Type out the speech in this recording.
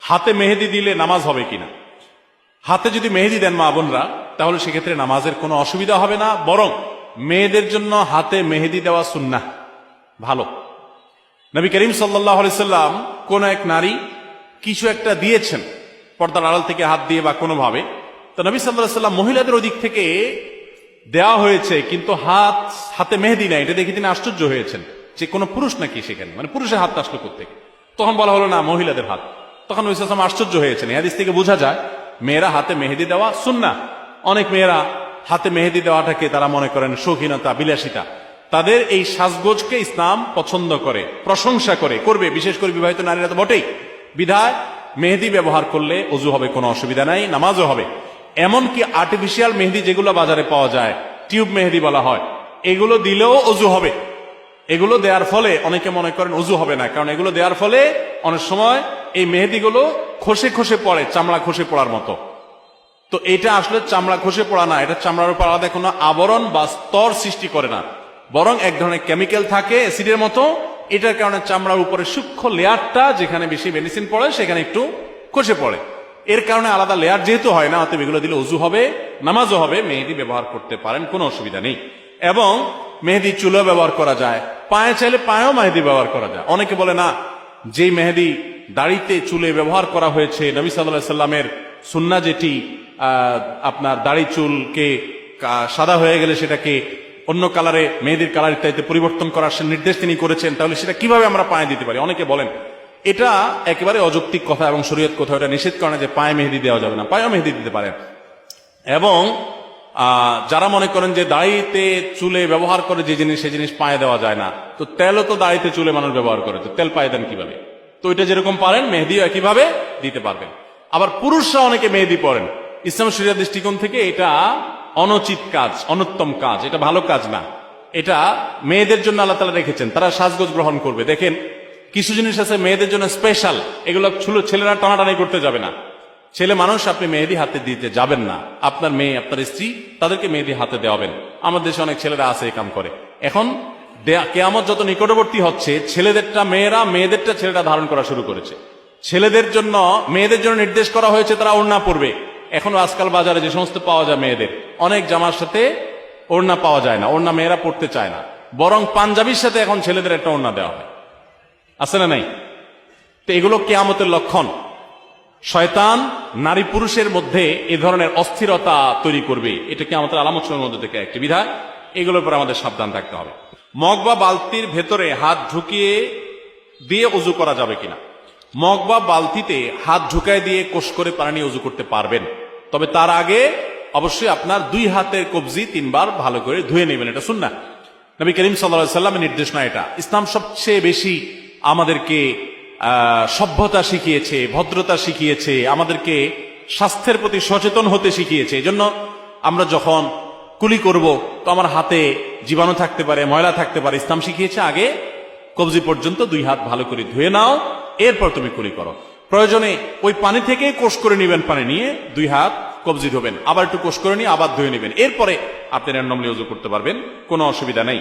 হাতে মেহেদি দিলে নামাজ হবে কিনা। হাতে যদি মেহেদি দেন মা বোনরা, তাহলে সেক্ষেত্রে নামাজের কোনো অসুবিধা হবে না, বরং মেয়েদের জন্য হাতে মেহেদি দেওয়া সুন্নাহ, ভালো। নবী করিম সাল্লাল্লাহু আলাইহি সাল্লাম কোন এক নারী কিছু একটা দিয়েছেন পর্দার আড়াল থেকে হাত দিয়ে বা কোনোভাবে, তো নবী সাল্লাল্লাহু আলাইহি সাল্লাম মহিলাদের ওদিক থেকে দেওয়া হয়েছে কিন্তু হাতে মেহেদি নাই, এটা দেখে তিনি আশ্চর্য হয়েছেন যে কোনো পুরুষ নাকি সেখানে, মানে পুরুষের হাত আসলো কোত্থেকে। তখন বলা হলো না, মহিলাদের হাত। তখন নবী সাল্লাল্লাহু আলাইহি ওয়াসাল্লাম আশ্চর্য হয়েছেন। এই হাদিস থেকে বোঝা যায় মেয়েরা হাতে মেহেদি দেওয়া সুন্নাহ। অনেক মেয়েরা হাতে মেহেদি দেওয়াটাকে তারা মনে করেন শৌখিনতা, বিলাসিতা। তাদের এই সাজগোজকে ইসলাম পছন্দ করে, প্রশংসা করবে, বিশেষ করে বিবাহিত নারীরা তো বটেই। বিধায় মেহেদি ব্যবহার করলে ওযু হবে, কোনো অসুবিধা নাই, নামাজও হবে। এমনকি আর্টিফিশিয়াল মেহেদি যেগুলো বাজারে পাওয়া যায়, টিউব মেহেদি বলা হয়, এগুলো দিলেও ওযু হবে। এগুলো দেওয়ার ফলে অনেকে মনে করেন ওযু হবে না, কারণ এগুলো দেওয়ার ফলে অনেক সময় এই মেহেদিগুলো খসে খসে পড়ে, চামড়া খসে পড়ার মতো। তো এটা আসলে চামড়া খসে পড়া না, এটা চামড়ার উপর আলাদা কোনো আবরণ বা স্তর সৃষ্টি করে না, বরং এক ধরনের কেমিক্যাল থাকে অ্যাসিডের মতো। এটার কারণে চামড়ার উপরে সূক্ষ্ম লেয়ারটা, যেখানে বেশি মেডিসিন পড়ে সেখানে একটু খসে পড়ে। এর কারণে আলাদা লেয়ার যেহেতু হয় না, অতএব এগুলো দিলে ওযু হবে, নামাজও হবে। মেহেদি ব্যবহার করতে পারেন, কোনো অসুবিধা নেই। এবং মেহেদি চুলো ব্যবহার করা যায়, পায়ে চাইলে পায়েও মেহেদি ব্যবহার করা যায়। অনেকে বলে না, যেই মেহেদি দাড়িতে চুলে ব্যবহার করা হয়েছে, নবী সাল্লাল্লাহু আলাইহি সাল্লামের সুন্নাহ যেটি আপনার দাড়ি চুলকে সাদা হয়ে গেলে সেটাকে অন্য কালারে, মেহেদির কালার ইত্যাদিতে পরিবর্তন করার নির্দেশ তিনি করেছেন, তাহলে সেটা কিভাবে আমরা পায়ে দিতে পারি? অনেকে বলেন এটা একেবারে অযৌক্তিক কথা এবং শরীয়ত কোথাও এটা নিষেধ করে না যে পায়ে মেহেদি দেওয়া যাবে না, পায়েও মেহেদি দিতে পারেন। এবং যারা মনে করেন যে দাড়িতে চুলে ব্যবহার করে যে জিনিস, সেই জিনিস পায়ে দেওয়া যায় না, তো তেলও তো দাড়িতে চুলে মানুষ ব্যবহার করে, তো তেল পায়ে দেন কিভাবে? তো এটা যেরকম পারেন মেহেদিও একইভাবে দিতে পারবেন। আবার পুরুষরা অনেকে মেহেদি পরেন, ইসলাম শরীয়তের দৃষ্টিকোণ থেকে এটা অনুচিত কাজ, অনুত্তম কাজ, এটা ভালো কাজ না। এটা মেয়েদের জন্য আল্লাহ তাআলা রেখেছেন, তারা সাজগোজ গ্রহণ করবে। দেখেন কিছু জিনিস আছে মেয়েদের জন্য স্পেশাল, এগুলো ছেলেরা টানাটানি করতে যাবে না। ছেলে মানুষ, আপনি মেহেদি হাতে দিতে যাবেন না। আপনার মেয়ে, আপনার স্ত্রী, তাদেরকে মেহেদি হাতে দেওয়াবেন। আমাদের দেশে অনেক ছেলেরা আছে এই কাম করে। এখন কিয়ামত যত নিকটবর্তী হচ্ছে, ছেলেদেরটা মেয়েরা, মেয়েদেরটা ছেলেরা ধারণ করা শুরু করেছে। ছেলেদের জন্য, মেয়েদের জন্য নির্দেশ করা হয়েছে তারা ওড়না পরবে। এখনো আজকাল বাজারে যে সমস্ত পাওয়া যায় মেয়েদের, অনেক জামার সাথে ওড়না পাওয়া যায় না, ওড়না মেয়েরা পড়তে চায় না, বরং পাঞ্জাবির সাথে এখন ছেলেদের একটা ওড়না দেওয়া হয়, আছে না নাই? তো এগুলো কিয়ামতের লক্ষণ। শয়তান নারী পুরুষের মধ্যে এ ধরনের অস্থিরতা তৈরি করবে, এটা কিয়ামতের আলামতের মধ্যে থেকে একটি বিধায়। এগুলোর উপর আমাদের সাবধান থাকতে হবে। মগ বা বালতির ভেতরে হাত ঢুকিয়ে দিয়ে ওযু করা যাবে কিনা? মগ বা বালতিতে হাত ঢুকায় দিয়ে কোষ করে পানি ওযু করতে পারবেন, তবে তার আগে অবশ্যই আপনার দুই হাতের কবজি 3 বার ভালো করে ধুয়ে নেবেন, এটা সুন্নাহ। নবী করিম সাল্লাল্লাহু আলাইহি ওয়াসাল্লামের নির্দেশ না এটা। ইসলাম সবচেয়ে বেশি আমাদেরকে সভ্যতা শিখিয়েছে, ভদ্রতা শিখিয়েছে, আমাদেরকে স্বাস্থ্যের প্রতি সচেতন হতে শিখিয়েছে। এজন্য আমরা যখন কুলি করব, তো আমার হাতে জীবাণু থাকতে পারে, ময়লা থাকতে পারে, ইসলাম শিখিয়েছে আগে কবজি পর্যন্ত 2 হাত ভালো করে ধুয়ে নাও, এরপর তুমি কুলি করো। প্রয়োজনে ওই পানি থেকে কোষ করে নিবেন, পানি নিয়ে 2 হাত কবজি ধোবেন, আবার একটু কোষ করে নিয়ে আবার ধুয়ে নেবেন, এরপরে আপনি র্যান্ডমলি ওযু করতে পারবেন, কোনো অসুবিধা নেই।